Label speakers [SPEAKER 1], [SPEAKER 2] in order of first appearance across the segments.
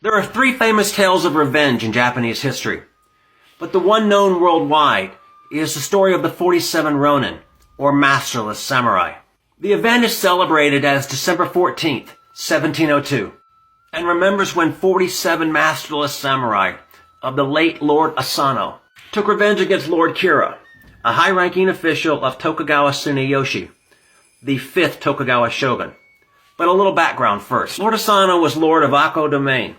[SPEAKER 1] There are three famous tales of revenge in Japanese history, but the one known worldwide is the story of the 47 Rōnin, or Masterless Samurai. The event is celebrated as December 14th, 1702, and remembers when 47 masterless samurai of the late Lord Asano took revenge against Lord Kira, a high-ranking official of Tokugawa Tsunayoshi, the fifth Tokugawa shogun. But a little background first. Lord Asano was lord of Ako domain,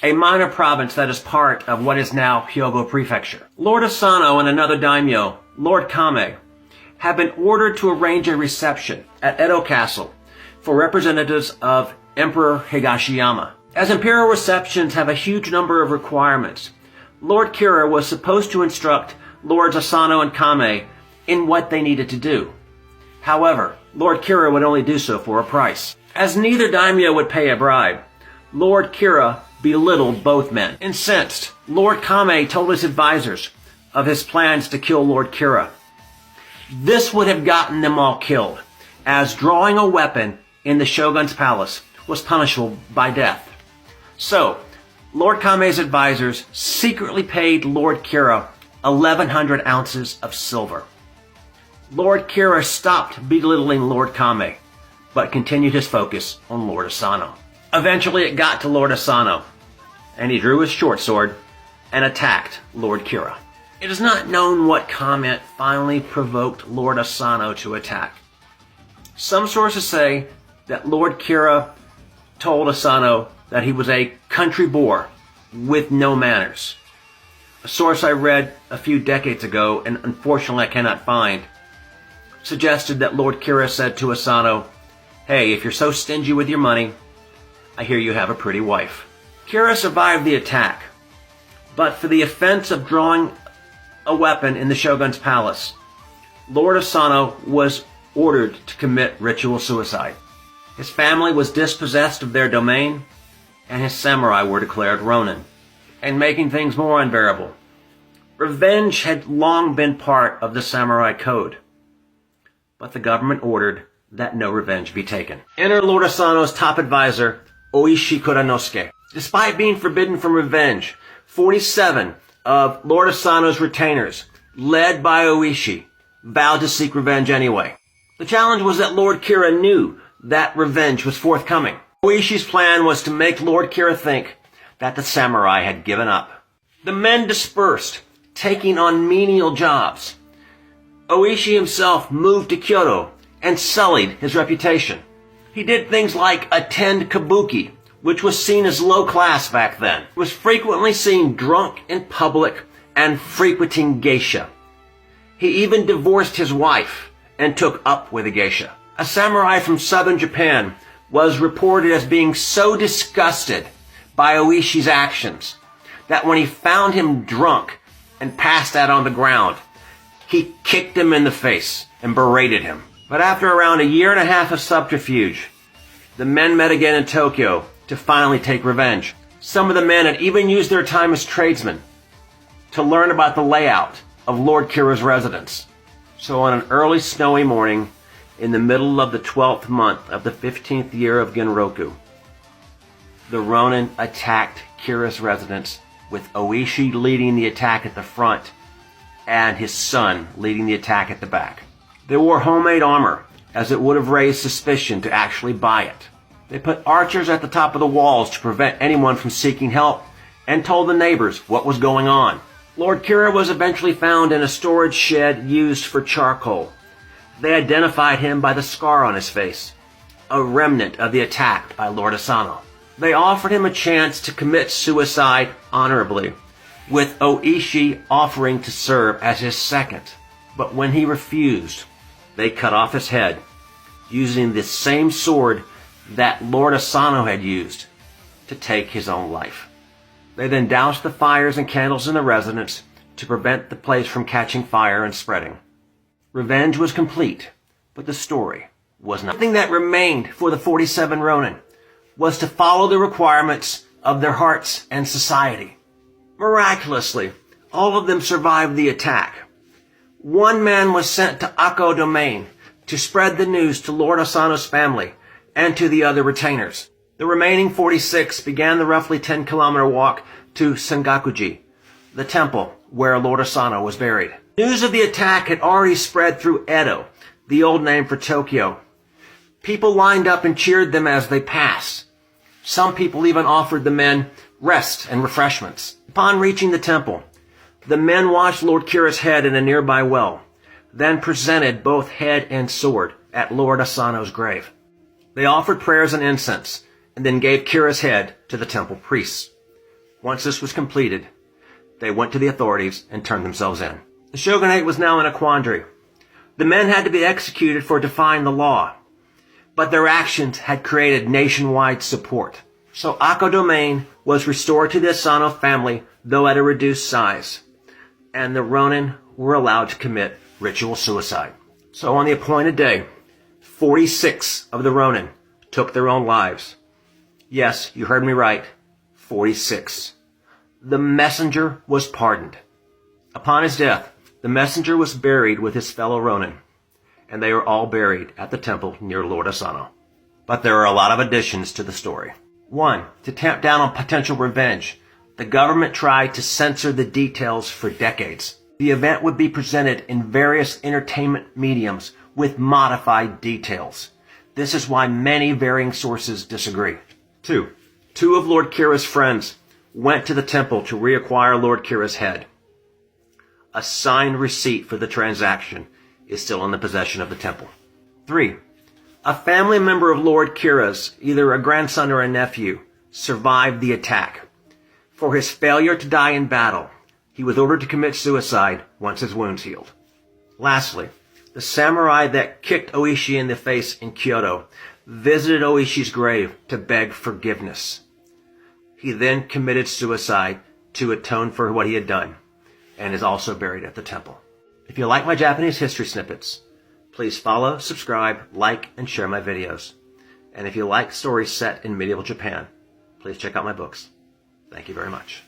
[SPEAKER 1] a minor province that is part of what is now Hyogo Prefecture. Lord Asano and another daimyo, Lord Kame, have been ordered to arrange a reception at Edo Castle for representatives of Emperor Higashiyama. As imperial receptions have a huge number of requirements, Lord Kira was supposed to instruct Lords Asano and Kame in what they needed to do. However, Lord Kira would only do so for a price. As neither daimyo would pay a bribe, Lord Kira belittled both men. Incensed, Lord Kame told his advisors of his plans to kill Lord Kira. This would have gotten them all killed, as drawing a weapon in the shogun's palace was punishable by death. So, Lord Kame's advisors secretly paid Lord Kira 1,100 ounces of silver. Lord Kira stopped belittling Lord Kame, but continued his focus on Lord Asano. Eventually it got to Lord Asano, and he drew his short sword and attacked Lord Kira. It is not known what comment finally provoked Lord Asano to attack. Some sources say that Lord Kira told Asano that he was a country boor with no manners. A source I read a few decades ago, and unfortunately I cannot find, suggested that Lord Kira said to Asano, "Hey, if you're so stingy with your money, I hear you have a pretty wife." Kira survived the attack, but for the offense of drawing a weapon in the shogun's palace, Lord Asano was ordered to commit ritual suicide. His family was dispossessed of their domain, and his samurai were declared Ronin. And making things more unbearable, revenge had long been part of the samurai code, but the government ordered that no revenge be taken. Enter Lord Asano's top advisor, Oishi Kuranosuke. Despite being forbidden from revenge, 47 of Lord Asano's retainers, led by Oishi, vowed to seek revenge anyway. The challenge was that Lord Kira knew that revenge was forthcoming. Oishi's plan was to make Lord Kira think that the samurai had given up. The men dispersed, taking on menial jobs. Oishi himself moved to Kyoto and sullied his reputation. He did things like attend kabuki, which was seen as low class back then. He was frequently seen drunk in public and frequenting geisha. He even divorced his wife and took up with a geisha. A samurai from southern Japan was reported as being so disgusted by Oishi's actions that when he found him drunk and passed out on the ground, he kicked him in the face and berated him. But after around a year and a half of subterfuge, the men met again in Tokyo to finally take revenge. Some of the men had even used their time as tradesmen to learn about the layout of Lord Kira's residence. So on an early snowy morning, in the middle of the 12th month of the 15th year of Genroku, the Ronin attacked Kira's residence, with Oishi leading the attack at the front and his son leading the attack at the back. They wore homemade armor, as it would have raised suspicion to actually buy it. They put archers at the top of the walls to prevent anyone from seeking help, and told the neighbors what was going on. Lord Kira was eventually found in a storage shed used for charcoal. They identified him by the scar on his face, a remnant of the attack by Lord Asano. They offered him a chance to commit suicide honorably, with Oishi offering to serve as his second. But when he refused, they cut off his head, using the same sword that Lord Asano had used to take his own life. They then doused the fires and candles in the residence to prevent the place from catching fire and spreading. Revenge was complete, but the story was not. The thing that remained for the 47 Ronin was to follow the requirements of their hearts and society. Miraculously, all of them survived the attack. One man was sent to Ako domain to spread the news to Lord Asano's family and to the other retainers. The remaining 46 began the roughly 10-kilometer walk to Sengakuji, the temple where Lord Asano was buried. News of the attack had already spread through Edo, the old name for Tokyo. People lined up and cheered them as they passed. Some people even offered the men rest and refreshments. Upon reaching the temple, the men washed Lord Kira's head in a nearby well, then presented both head and sword at Lord Asano's grave. They offered prayers and incense, and then gave Kira's head to the temple priests. Once this was completed, they went to the authorities and turned themselves in. The shogunate was now in a quandary. The men had to be executed for defying the law, but their actions had created nationwide support. So Ako domain was restored to the Asano family, though at a reduced size, and the Ronin were allowed to commit ritual suicide. So on the appointed day, 46 of the Ronin took their own lives. Yes, you heard me right, 46. The messenger was pardoned. Upon his death, the messenger was buried with his fellow Ronin, and they are all buried at the temple near Lord Asano. But there are a lot of additions to the story. 1. To tamp down on potential revenge, the government tried to censor the details for decades. The event would be presented in various entertainment mediums with modified details. This is why many varying sources disagree. 2. Two of Lord Kira's friends went to the temple to reacquire Lord Kira's head. A signed receipt for the transaction is still in the possession of the temple. 3. A family member of Lord Kira's, either a grandson or a nephew, survived the attack. For his failure to die in battle, he was ordered to commit suicide once his wounds healed. Lastly, the samurai that kicked Oishi in the face in Kyoto visited Oishi's grave to beg forgiveness. He then committed suicide to atone for what he had done, and is also buried at the temple. If you like my Japanese history snippets, please follow, subscribe, like, and share my videos. And if you like stories set in medieval Japan, please check out my books. Thank you very much.